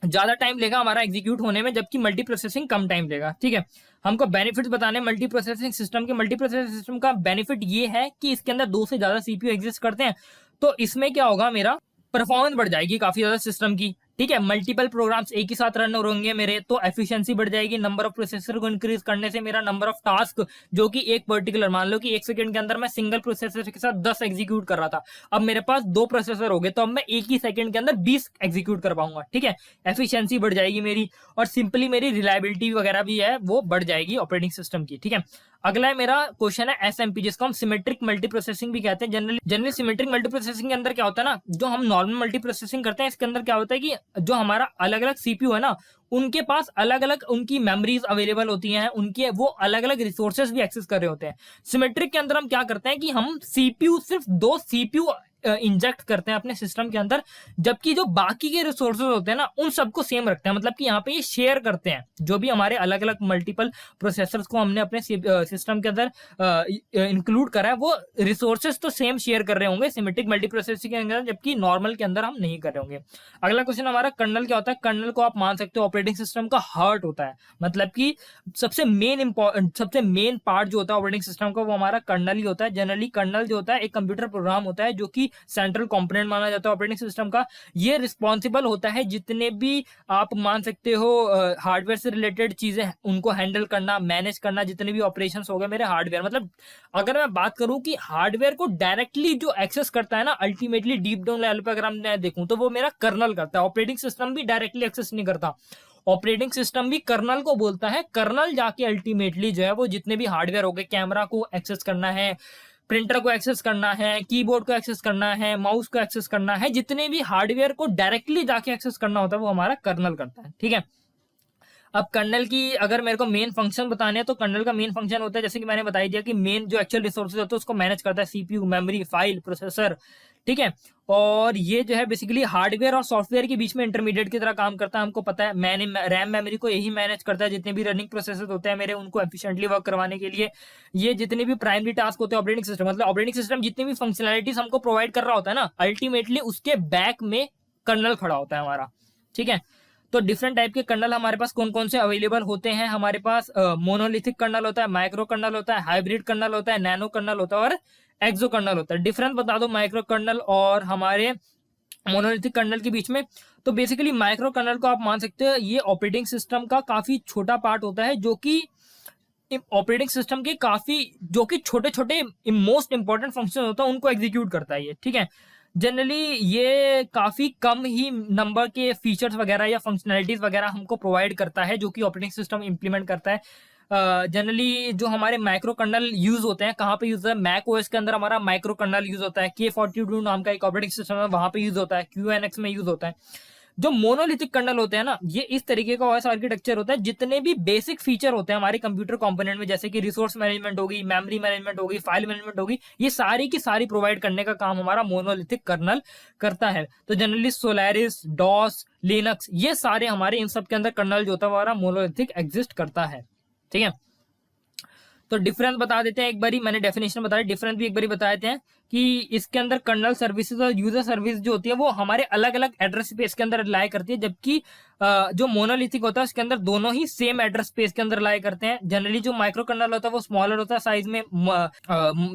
ज्यादा टाइम लेगा हमारा एग्जीक्यूट होने में, जबकि मल्टी प्रोसेसिंग कम टाइम लेगा, ठीक है। हमको बेनिफिट्स बताने मल्टी प्रोसेसिंग सिस्टम के। मल्टी प्रोसेसिंग सिस्टम का बेनिफिट ये है कि इसके अंदर 2 से ज्यादा सीपीयू एग्जिस्ट करते हैं, तो इसमें क्या होगा, मेरा परफॉर्मेंस बढ़ जाएगी काफी ज्यादा सिस्टम की, ठीक है। मल्टीपल प्रोग्राम्स एक ही साथ रन होंगे मेरे, तो एफिशिएंसी बढ़ जाएगी। नंबर ऑफ प्रोसेसर को इंक्रीज करने से मेरा नंबर ऑफ टास्क, जो कि एक पर्टिकुलर, मान लो कि 1 सेकंड के अंदर मैं सिंगल प्रोसेसर के साथ 10 एग्जीक्यूट कर रहा था, अब मेरे पास 2 प्रोसेसर हो गए, तो अब मैं एक ही सेकंड के अंदर 20 एग्जीक्यूट कर पाऊंगा, ठीक है। एफिशिएंसी बढ़ जाएगी मेरी, और सिंपली मेरी रिलायबिलिटी वगैरह भी है वो बढ़ जाएगी ऑपरेटिंग सिस्टम की, ठीक है। अगला है मेरा क्वेश्चन है एसएमपी, जिसको हम सिमेट्रिक मल्टी प्रोसेसिंग भी कहते हैं। जनरली सिमेट्रिक मल्टी प्रोसेसिंग के अंदर क्या होता है ना, जो हम नॉर्मल मल्टी प्रोसेसिंग करते हैं, इसके अंदर क्या होता है कि जो हमारा अलग अलग सीपीयू है ना, उनके पास अलग अलग उनकी मेमोरीज अवेलेबल होती हैं, उनके वो अलग अलग रिसोर्सेज भी एक्सेस कर रहे होते हैं। सिमेट्रिक के अंदर हम क्या करते हैं कि हम सीपीयू, सिर्फ 2 सीपीयू इंजेक्ट करते हैं अपने सिस्टम के अंदर, जबकि जो बाकी के रिसोर्सेज होते हैं ना, उन सबको सेम रखते हैं, मतलब कि यहाँ पे ये शेयर करते हैं, जो भी हमारे अलग अलग मल्टीपल प्रोसेसर्स को हमने अपने सिस्टम के अंदर इंक्लूड करा है, वो रिसोर्सेज तो सेम शेयर कर रहे होंगे सिमेट्रिक मल्टी प्रोसेसिंग के अंदर, जबकि नॉर्मल के अंदर हम नहीं कर रहे होंगे। अगला क्वेश्चन हमारा कर्नल क्या होता है। कर्नल को आप मान सकते हो ऑपरेटिंग सिस्टम का हार्ट होता है, मतलब कि सबसे मेन पार्ट जो होता है ऑपरेटिंग सिस्टम का, वो हमारा कर्नल ही होता है। जनरली कर्नल जो होता है एक कंप्यूटर प्रोग्राम होता है, जो कि सेंट्रल कंपोनेंट माना जाता है ऑपरेटिंग सिस्टम का। ये रिस्पॉन्सिबल होता है जितने भी आप मान सकते हो हार्डवेयर से रिलेटेड चीजें, उनको हैंडल करना, मैनेज करना, जितने भी ऑपरेशंस हो गए मेरे हार्डवेयर। मतलब अगर मैं बात करूं कि हार्डवेयर को डायरेक्टली जो एक्सेस करता है ना, अल्टीमेटली डीप डाउन लेवल पे अगर मैं देखूं, तो वो मेरा कर्नल करता है। ऑपरेटिंग सिस्टम भी डायरेक्टली एक्सेस नहीं करता, ऑपरेटिंग सिस्टम भी कर्नल को बोलता है। कर्नल जाके अल्टीमेटली जो है वो जितने भी हार्डवेयर हो गए, कैमरा को एक्सेस करना है, प्रिंटर को एक्सेस करना है, कीबोर्ड को एक्सेस करना है, माउस को एक्सेस करना है, जितने भी हार्डवेयर को डायरेक्टली जाके एक्सेस करना होता है, वो हमारा कर्नल करता है, ठीक है। अब कर्नल की अगर मेरे को मेन फंक्शन बताने हैं, तो कर्नल का मेन फंक्शन होता है, जैसे कि मैंने बता दिया कि मेन जो एक्चुअल रिसोर्सेज होते हैं उसको मैनेज करता है सीपीयू, मेमोरी, फाइल, प्रोसेसर, ठीक है। और ये जो है बेसिकली हार्डवेयर और सॉफ्टवेयर के बीच में इंटरमीडिएट की तरह काम करता है। हमको पता है मैंने रैम मेमोरी को यही मैनेज करता है, जितने भी रनिंग प्रोसेसेस होते हैं मेरे, उनको एफिशिएंटली वर्क करवाने के लिए। ये जितने भी प्राइमरी टास्क होते हैं ऑपरेटिंग सिस्टम, मतलब ऑपरेटिंग सिस्टम जितनी भी फंक्शनैलिटीज हमको प्रोवाइड कर रहा होता है ना, अल्टीमेटली उसके बैक में कर्नल खड़ा होता है हमारा, ठीक है। तो डिफरेंट टाइप के कर्नल हमारे पास कौन कौन से अवेलेबल होते हैं। हमारे पास मोनोलिथिक कर्नल होता है, माइक्रो कर्नल होता है, हाइब्रिड कर्नल होता है, नैनो कर्नल होता है और एक्सो कर्नल होता है। डिफरेंस बता दो माइक्रो कर्नल और हमारे मोनोलिथिक कर्नल के बीच में। तो बेसिकली माइक्रो कर्नल को आप मान सकते हो ये ऑपरेटिंग सिस्टम का काफी छोटा पार्ट होता है, जो कि ऑपरेटिंग सिस्टम के जो कि छोटे छोटे मोस्ट इंपॉर्टेंट फंक्शन होता है उनको एग्जीक्यूट करता है ये, ठीक है। जनरली ये काफी कम ही नंबर के फीचर्स वगैरह या फंक्शनैलिटीज वगैरह हमको प्रोवाइड करता है, जो कि ऑपरेटिंग सिस्टम इंप्लीमेंट करता है। जनरली जो हमारे माइक्रो कर्नल यूज होते हैं, कहाँ पे यूज होता है, मैक ओएस के अंदर हमारा माइक्रो कर्नल यूज होता है, K42 नाम का एक ऑपरेटिंग सिस्टम है, वहां पे यूज होता है, QNX में यूज होता है। जो मोनोलिथिक कर्नल होते हैं ना, ये इस तरीके का ओएस आर्किटेक्चर होता है, जितने भी बेसिक फीचर होते हैं हमारे कंप्यूटर कंपोनेंट में, जैसे कि रिसोर्स मैनेजमेंट होगी, मेमोरी मैनेजमेंट होगी, फाइल मैनेजमेंट होगी, ये सारी की सारी प्रोवाइड करने का काम हमारा मोनोलिथिक कर्नल करता है। तो जनरली सोलारिस, डॉस, लिनक्स, ये सारे हमारे इन सब के अंदर कर्नल जो होता है हमारा मोनोलिथिक एग्जिस्ट करता है, ठीक है। तो डिफरेंस बता देते हैं एक बारी, मैंने डेफिनेशन बताया, डिफरेंस भी एक बारी बता देते हैं कि इसके अंदर कर्नल सर्विसेज और यूजर सर्विस जो होती है वो हमारे अलग अलग एड्रेस स्पेस के अंदर रिलाई करती है, जबकि जो मोनोलिथिक होता है उसके अंदर दोनों ही सेम एड्रेस स्पेस के अंदर रिलाई करते हैं। जनरली जो माइक्रो कर्नल होता है वो स्मॉलर होता है साइज में,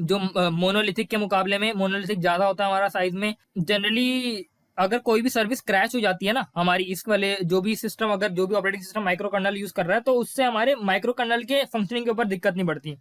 जो मोनोलिथिक के मुकाबले में मोनोलिथिक ज्यादा होता है हमारा साइज में। जनरली अगर कोई भी सर्विस क्रैश हो जाती है ना हमारी, इस वाले जो भी सिस्टम, अगर जो भी operating system micro kernel use कर रहा है, तो उससे हमारे माइक्रो कर्नल के फंक्शनिंग के ऊपर दिक्कत नहीं पड़ती।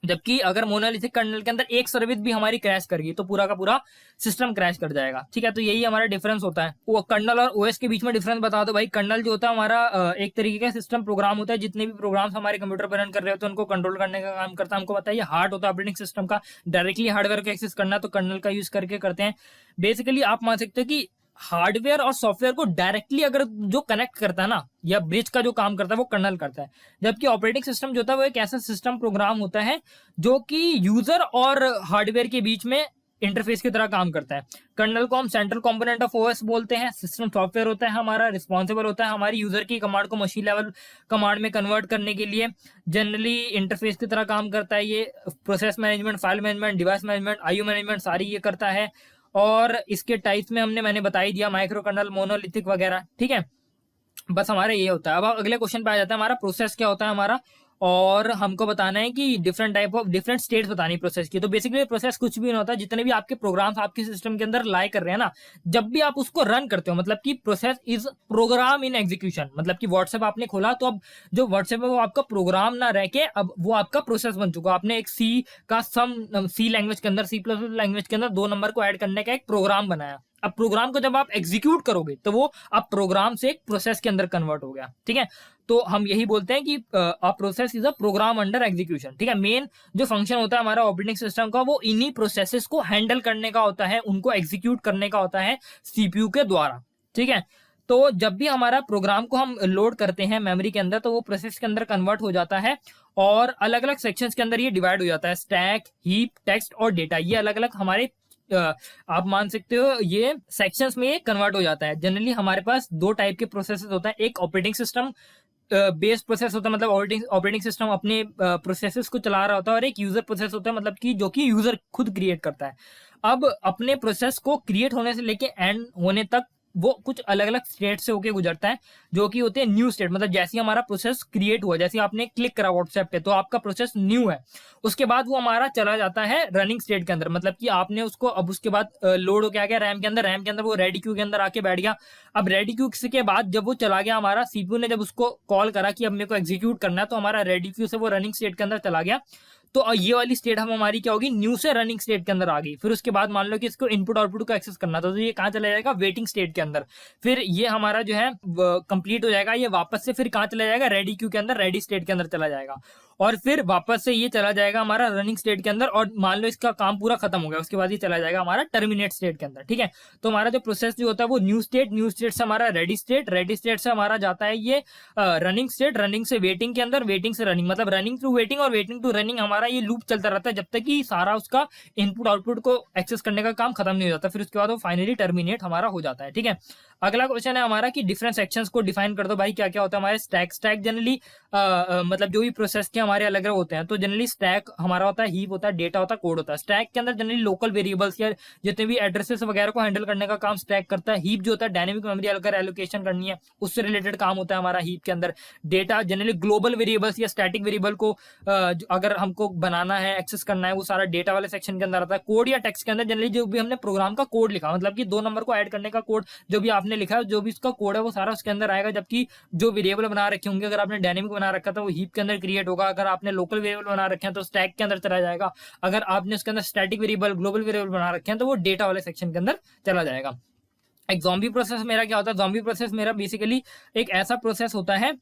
जबकि अगर मोनोलिथिक कर्नल के अंदर एक सर्विस भी हमारी क्रैश कर गई तो पूरा का पूरा सिस्टम क्रैश कर जाएगा, ठीक है। तो यही हमारा डिफरेंस होता है। वो कर्नल और ओएस के बीच में डिफरेंस बता दो भाई। कर्नल जो होता है हमारा एक तरीके का सिस्टम प्रोग्राम होता है, जितने भी प्रोग्राम्स हमारे कंप्यूटर पर रन कर रहे होते हैं उनको कंट्रोल करने का काम करता है। हमको पता है ये हार्ट होता है ऑपरेटिंग सिस्टम का, डायरेक्टली हार्डवेयर को एक्सेस करना तो कर्नल का यूज करके करते हैं। बेसिकली आप मान सकते हो कि हार्डवेयर और सॉफ्टवेयर को डायरेक्टली अगर जो कनेक्ट करता है ना, या ब्रिज का जो काम करता है वो कर्नल करता है। जबकि ऑपरेटिंग सिस्टम जो होता है वो एक ऐसा सिस्टम प्रोग्राम होता है जो कि यूजर और हार्डवेयर के बीच में इंटरफेस की तरह काम करता है। कर्नल को हम सेंट्रल कंपोनेंट ऑफ ओएस बोलते हैं। सिस्टम सॉफ्टवेयर होता है हमारा, रिस्पॉन्सिबल होता है हमारी यूजर की कमांड को मशीन लेवल कमांड में कन्वर्ट करने के लिए। जनरली इंटरफेस की तरह काम करता है ये। Process management, file management, device management, IO management सारी ये करता है। और इसके टाइप्स में मैंने बता ही दिया, माइक्रो कर्नल, मोनोलिथिक वगैरह, ठीक है। बस हमारा ये होता है। अब अगले क्वेश्चन पे आ जाता है हमारा प्रोसेस क्या होता है हमारा, और हमको बताना है कि different type of different states बतानी प्रोसेस की। तो बेसिकली प्रोसेस कुछ भी नहीं होता, जितने भी आपके प्रोग्राम्स आपके सिस्टम के अंदर लाई कर रहे हैं ना, जब भी आप उसको रन करते हो, मतलब कि process is program in execution. मतलब कि व्हाट्सएप आपने खोला तो अब जो व्हाट्सएप है वो आपका प्रोग्राम ना रह के अब वो आपका प्रोसेस बन चुका। आपने एक सी लैंग्वेज के अंदर, C++ लैंग्वेज के अंदर 2 नंबर को ऐड करने का एक प्रोग्राम बनाया। अब प्रोग्राम को जब आप एग्जीक्यूट करोगे तो वो अब प्रोग्राम से एक प्रोसेस के अंदर कन्वर्ट हो गया, ठीक है। तो हम यही बोलते हैं कि a process is a program under execution, ठीक है। मेन जो फंक्शन होता है हमारा ऑपरेटिंग सिस्टम का, वो इन्हीं प्रोसेसेस को हैंडल करने का होता है, उनको एग्जीक्यूट करने का होता है सीपीयू के द्वारा, ठीक है। तो जब भी हमारा प्रोग्राम को हम लोड करते हैं मेमोरी के अंदर, तो वो प्रोसेस के अंदर कन्वर्ट हो जाता है और अलग अलग सेक्शंस के अंदर ये डिवाइड हो जाता है। स्टैक, हीप, टेक्स्ट और डेटा, ये अलग अलग हमारे आप मान सकते हो ये सेक्शंस में कन्वर्ट हो जाता है। जनरली हमारे पास 2 टाइप के प्रोसेसेस होता है। एक ऑपरेटिंग सिस्टम बेस्ड प्रोसेस होता है, मतलब ऑपरेटिंग सिस्टम अपने प्रोसेसेस को चला रहा होता है, और एक यूजर प्रोसेस होता है, मतलब कि जो कि यूजर खुद क्रिएट करता है। अब अपने प्रोसेस को क्रिएट होने से लेके एंड होने तक वो कुछ अलग अलग स्टेट से होके गुजरता है, जो कि होते हैं न्यू स्टेट। मतलब जैसे हमारा प्रोसेस क्रिएट हुआ, जैसे आपने क्लिक करा व्हाट्सएप पे, तो आपका प्रोसेस न्यू है। उसके बाद वो हमारा चला जाता है रनिंग स्टेट के अंदर, मतलब कि आपने उसको अब उसके बाद लोड होके आ गया रैम के अंदर, रैम के अंदर वो रेडी क्यू के अंदर आके बैठ गया। अब रेडी क्यू के बाद जब वो चला गया, हमारा सीपीयू ने जब उसको कॉल करा कि अब मेरे को एग्जीक्यूट करना है, तो हमारा रेडी क्यू से वो रनिंग स्टेट के अंदर चला गया। तो ये वाली स्टेट हम हमारी क्या होगी, न्यू से रनिंग स्टेट के अंदर आ गई। फिर उसके बाद मान लो कि इसको इनपुट आउटपुट को एक्सेस करना था, तो ये कहाँ चला जाएगा, वेटिंग स्टेट के अंदर। फिर ये हमारा जो है कंप्लीट हो जाएगा, ये वापस से फिर कहाँ चला जाएगा, रेडी क्यू के अंदर, रेडी स्टेट के अंदर चला जाएगा। और फिर वापस से ये चला जाएगा हमारा रनिंग स्टेट के अंदर, और मान लो इसका काम पूरा खत्म हो गया, उसके बाद ये चला जाएगा हमारा टर्मिनेट स्टेट के अंदर, ठीक है। तो हमारा जो प्रोसेस जो होता है वो न्यू स्टेट से हमारा रेडी स्टेट से हमारा जाता है ये रनिंग स्टेट, रनिंग से वेटिंग के अंदर, वेटिंग से रनिंग, मतलब रनिंग टू वेटिंग और वेटिंग टू रनिंग, हमारा ये लूप चलता रहता है जब तक कि सारा उसका इनपुट आउटपुट को एक्सेस करने का काम खत्म नहीं हो जाता। फिर उसके बाद वो फाइनली टर्मिनेट हमारा हो जाता है, ठीक है। अगला क्वेश्चन है हमारा कि डिफरेंट सेक्शंस को डिफाइन कर दो भाई, क्या क्या होता है हमारे स्टैक जनरली मतलब जो भी प्रोसेस के हमारे अलग अलग होते हैं, तो जनरली स्टैक हमारा होता है, हीप होता है, डेटा होता है, कोड होता है। स्टैक के अंदर जनरली लोकल वेरिएबल्स या जितने भी एड्रेसेस वगैरह को हैंडल करने का काम स्टैक करता है। हीप जो होता है डायनेमिक मेमोरी अगर एलोकेशन करनी है उससे रिलेटेड काम होता है हमारा हीप के अंदर। डेटा जनरली ग्लोबल वेरिएबल्स या स्टैटिक वेरिएबल को अगर हमको बनाना है, एक्सेस करना है, वो सारा डेटा वाले सेक्शन के अंदर आता है। कोड या टेक्स्ट के अंदर जनरली जो भी हमने प्रोग्राम का कोड लिखा, मतलब कि 2 नंबर को ऐड करने का कोड जो भी आपने लिखा है, जो भी उसका कोड है वो सारा उसके अंदर आएगा। जबकि जो वेरिएबल बना रखे होंगे, अगर आपने डायनेमिक बना रखा था वो हीप के अंदर क्रिएट होगा, अगर आपने लोकल वेरिएबल बना रखे हैं तो स्टैक के अंदर चला जाएगा, अगर आपने उसके अंदर स्टैटिक वेरिएबल, ग्लोबल वेरिएबल बना रखे हैं तो वो डेटा वाले सेक्शन के अंदर चला जाएगा। एक ज़ॉम्बी प्रोसेस मेरा क्या होता है, ज़ॉम्बी प्रोसेस मेरा बेसिकली एक ऐसा प्रोसेस होता है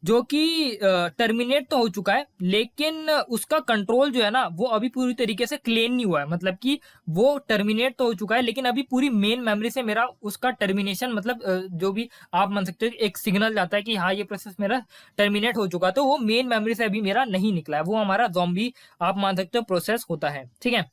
जो कि टर्मिनेट तो हो चुका है, लेकिन उसका कंट्रोल जो है ना वो अभी पूरी तरीके से क्लेम नहीं हुआ है। मतलब कि वो टर्मिनेट तो हो चुका है, लेकिन अभी पूरी मेन मेमोरी से मेरा उसका टर्मिनेशन, मतलब जो भी आप मान सकते हो एक सिग्नल जाता है कि हाँ ये प्रोसेस मेरा टर्मिनेट हो चुका है, तो वो मेन मेमोरी से अभी मेरा नहीं निकला है, वो हमारा ज़ॉम्बी आप मान सकते हो प्रोसेस होता है, ठीक है।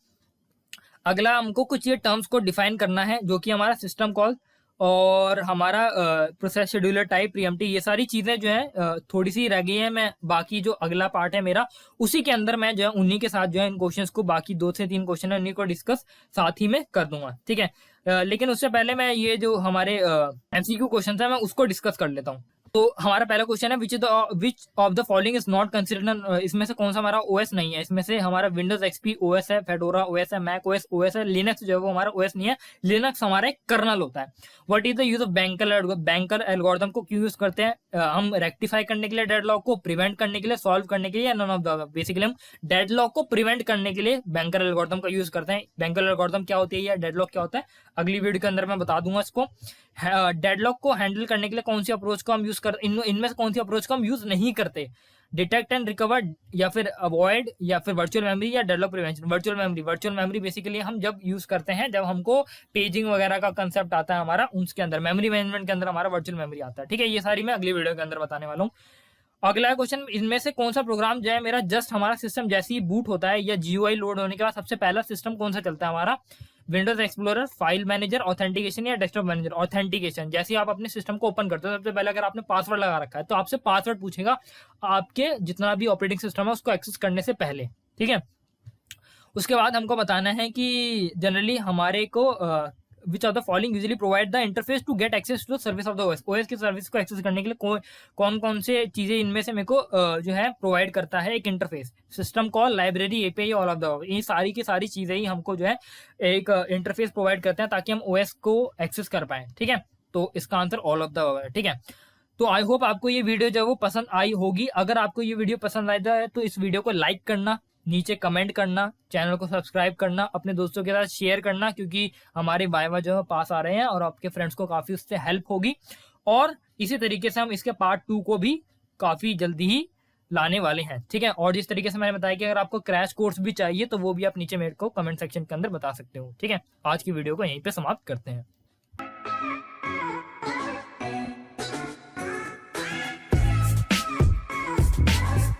अगला हमको कुछ ये टर्म्स को डिफाइन करना है, जो कि हमारा सिस्टम कॉल और हमारा प्रोसेस शेड्यूलर टाइप, प्रीएम्प्टिव, ये सारी चीज़ें जो है थोड़ी सी रह गई हैं। मैं बाकी जो अगला पार्ट है मेरा उसी के अंदर मैं जो है उन्हीं के साथ जो है इन क्वेश्चंस को, बाकी 2 से 3 क्वेश्चन है उन्हीं को डिस्कस साथ ही में कर दूंगा, ठीक है। लेकिन उससे पहले मैं ये जो हमारे एमसीक्यू क्वेश्चन है मैं उसको डिस्कस कर लेता हूँ। तो हमारा पहला क्वेश्चन है विच of the following is not considered, इसमें से कौन सा हमारा ओएस नहीं है। इसमें से हमारा विंडोज एक्सपी ओएस है, फेडोरा ओएस है, मैक ओएस है, लिनक्स जो है वो हमारा ओएस नहीं है। लिनक्स हमारा एक कर्नल होता है। What is the use of banker algorithm को क्यों यूज करते हैं, हम रेक्टिफाई करने के लिए, डेडलॉक को प्रिवेंट करने के लिए, सॉल्व करने के लिए, नन ऑफ द। बेसिकली हम डेडलॉक को प्रिवेंट करने के लिए बैंकर एल्गोरिथम का यूज करते हैं। बैंकर एल्गोरिथम क्या होती है या डेडलॉक क्या होता है अगली वीडियो के अंदर मैं बता दूंगा इसको। डेडलॉक को हैंडल करने के लिए कौन सी अप्रोच को हम यूज कर, इनमें से कौन सी अप्रोच को हम यूज नहीं करते, डिटेक्ट एंड रिकवर या फिर अवॉइड या फिर वर्चुअल मेमोरी या deadlock prevention. Virtual memory basically हम जब यूज करते हैं जब हमको पेजिंग वगैरह का कंसेप्ट आता है हमारा, उसके अंदर मेमोरी मैनेजमेंट के अंदर हमारा वर्चुअल मेमोरी आता है, ठीक है। ये सारी मैं अगली वीडियो के अंदर बताने वाला हूँ। अगला क्वेश्चन, इनमें से कौन सा प्रोग्राम जो है मेरा जस्ट हमारा सिस्टम जैसे ही बूट होता है या जीयूआई लोड होने के बाद सबसे पहला सिस्टम कौन सा चलता है हमारा? Windows explorer, file manager, authentication या डेस्कटॉप मैनेजर? ऑथेंटिकेशन। जैसे ही आप अपने सिस्टम को ओपन करते हो सबसे पहले अगर आपने पासवर्ड लगा रखा है तो आपसे पासवर्ड पूछेगा आपके जितना भी ऑपरेटिंग सिस्टम है उसको एक्सेस करने से पहले, ठीक है। उसके बाद हमको बताना है कि जनरली हमारे को which of the following usually provide the interface to get access to the service of the OS. OS की सर्विस को एक्सेस करने के लिए कौन कौन से चीजें इनमें से मेरे को जो है प्रोवाइड करता है एक interface? System call, library, API, all of the, ये सारी की सारी चीजें ही हमको जो है एक इंटरफेस प्रोवाइड करते हैं ताकि हम ओएस को एक्सेस कर पाए, ठीक है। तो इसका आंसर ऑल ऑफ द है, ठीक है। तो आई होप आपको ये वीडियो जो है वो पसंद आई होगी। अगर आपको ये वीडियो पसंद आया है तो इस वीडियो को लाइक करना, नीचे कमेंट करना, चैनल को सब्सक्राइब करना, अपने दोस्तों के साथ शेयर करना, क्योंकि हमारे वाइवा जो है पास आ रहे हैं और आपके फ्रेंड्स को काफ़ी उससे हेल्प होगी। और इसी तरीके से हम इसके पार्ट 2 को भी काफ़ी जल्दी ही लाने वाले हैं, ठीक है। और जिस तरीके से मैंने बताया कि अगर आपको क्रैश कोर्स भी चाहिए तो वो भी आप नीचे मेरे को कमेंट सेक्शन के अंदर बता सकते हो, ठीक है। आज की वीडियो को यहीं पे समाप्त करते हैं।